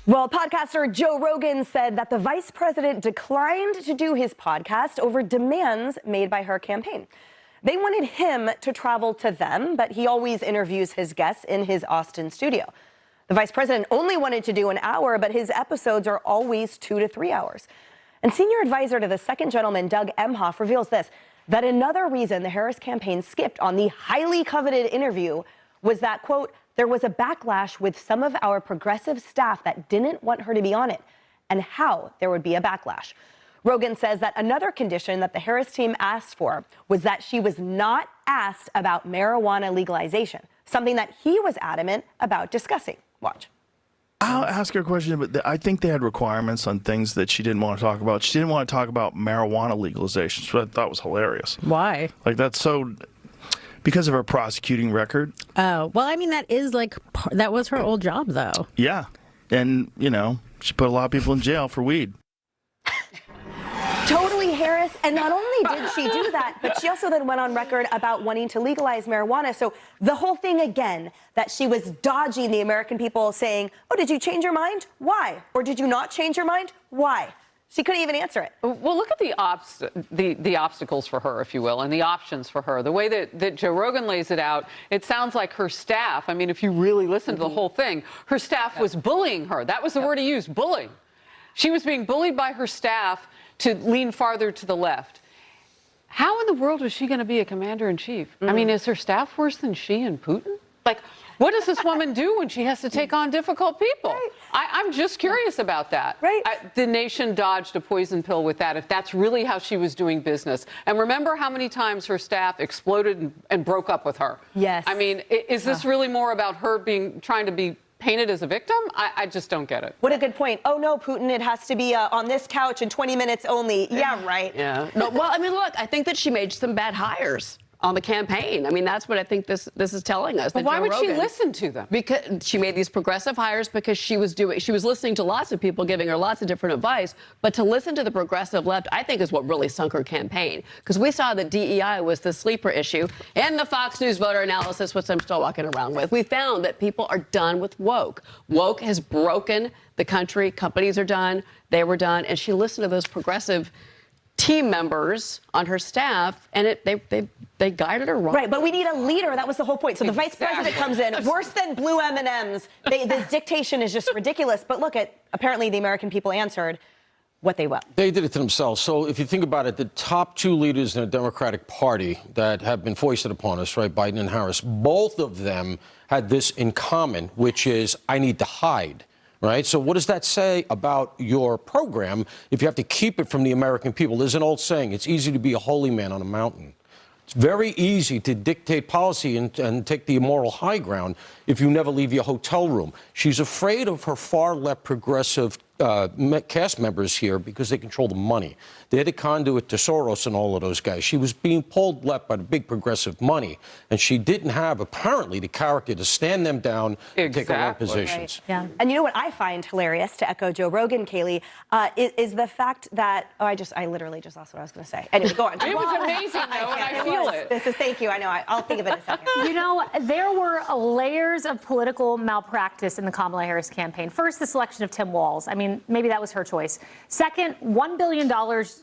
Well, podcaster Joe Rogan said that the vice president declined to do his podcast over demands made by her campaign. They wanted him to travel to them, but he always interviews his guests in his Austin studio. The vice president only wanted to do an hour, but his episodes are always 2 to 3 hours. And senior advisor to the second gentleman, Doug Emhoff, reveals this, that another reason the Harris campaign skipped on the highly coveted interview was that, quote, there was a backlash with some of our progressive staff that didn't want her to be on it, and how there would be a backlash. Rogan says that another condition that the Harris team asked for was that she was not asked about marijuana legalization, something that he was adamant about discussing. Watch. I'll ask her a question, but I think they had requirements on things that she didn't want to talk about. She didn't want to talk about marijuana legalization, which I thought was hilarious. Why? Like, that's so... Because of her prosecuting record. Oh, well, I mean, that was her old job, though. Yeah. And, you know, she put a lot of people in jail for weed. Totally, Harris. And not only did she do that, but she also then went on record about wanting to legalize marijuana. So the whole thing, again, that she was dodging the American people saying, oh, did you change your mind? Why? Or did you not change your mind? Why? She couldn't even answer it. Well, look at the obstacles for her, if you will, and the options for her. The way that Joe Rogan lays it out, it sounds like her staff, I mean, if you really listen to the whole thing, her staff was bullying her. That was the word he used, bullying. She was being bullied by her staff to lean farther to the left. How in the world was she going to be a commander-in-chief? I mean, is her staff worse than she and Putin? Like, what does this woman do when she has to take on difficult people? Right. I'm just curious about that. Right. The nation dodged a poison pill with that, if that's really how she was doing business. And remember how many times her staff exploded and broke up with her? Yes. I mean, is this really more about her trying to be painted as a victim? I just don't get it. What a good point. Oh, no, Putin, it has to be on this couch in 20 minutes only. Yeah, right. Yeah. No, well, I mean, look, I think that she made some bad hires on the campaign. I mean, that's what I think this is telling us. But why would she listen to them? Because she made these progressive hires because she was listening to lots of people giving her lots of different advice. But to listen to the progressive left, I think, is what really sunk her campaign. Because we saw that DEI was the sleeper issue, and the Fox News voter analysis, which I'm still walking around with. We found that people are done with woke. Woke has broken the country. Companies are done. They were done. And she listened to those progressive team members on her staff, and they guided her wrong. Right, but we need a leader. That was the whole point. So the vice president comes in, worse than blue M&Ms. The dictation is just ridiculous. But look at, apparently the American people answered what they will. They did it to themselves. So if you think about it, the top two leaders in the Democratic Party that have been foisted upon us, right, Biden and Harris, both of them had this in common, which is, I need to hide. Right. So what does that say about your program if you have to keep it from the American people? There's an old saying, it's easy to be a holy man on a mountain. It's very easy to dictate policy and take the immoral high ground if you never leave your hotel room. She's afraid of her far left progressive cast members here because they control the money. They're the conduit to Soros and all of those guys. She was being pulled left by the big progressive money, and she didn't have, apparently, the character to stand them down and take her own positions. Right. Yeah. And you know what I find hilarious, to echo Joe Rogan, Kaylee, is the fact that, I literally just lost what I was going to say. Anyway, go on. It was amazing, though, and I feel it. Thank you. I know. I'll think of it in a second. You know, there were layers of political malpractice in the Kamala Harris campaign. First, the selection of Tim Walz. I mean, maybe that was her choice. Second, $1 billion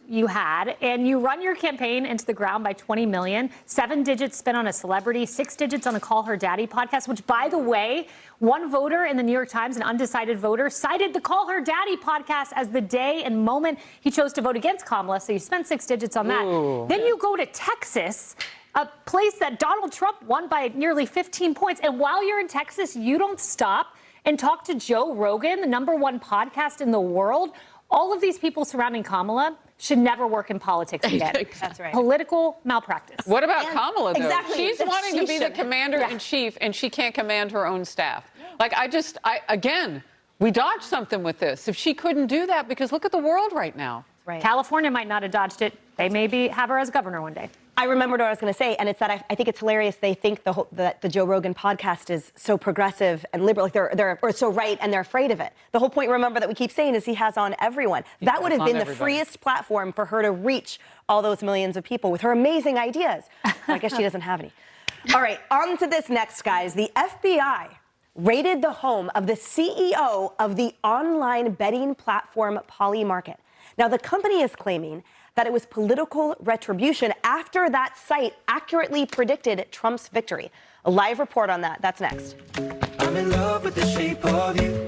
you had, and you run your campaign into the ground by $20 million, 7 digits spent on a celebrity, 6 digits on a Call Her Daddy podcast, which, by the way, one voter in the New York Times, an undecided voter, cited the Call Her Daddy podcast as the day and moment he chose to vote against Kamala, so you spent 6 digits on that. Ooh. Then you go to Texas, a place that Donald Trump won by nearly 15 points, and while you're in Texas, you don't stop and talk to Joe Rogan, the #1 podcast in the world. All of these people surrounding Kamala should never work in politics again. That's right. Political malpractice. What about Kamala, though? Exactly. She's wanting to be the commander-in-chief, and she can't command her own staff. Like, again, we dodged something with this. If she couldn't do that, because look at the world right now. Right. California might not have dodged it. They may have her as governor one day. I remembered what I was going to say, and it's that I think it's hilarious. They think that the Joe Rogan podcast is so progressive and liberal, like or so right, and they're afraid of it. The whole point, remember, that we keep saying is he has on everyone. That would have been the freest platform for her to reach all those millions of people with her amazing ideas. I guess she doesn't have any. All right, on to this next, guys. The FBI raided the home of the CEO of the online betting platform Polymarket. Now, the company is claiming that it was political retribution after that site accurately predicted Trump's victory. A live report on that. That's next. I'm in love with the shape of you.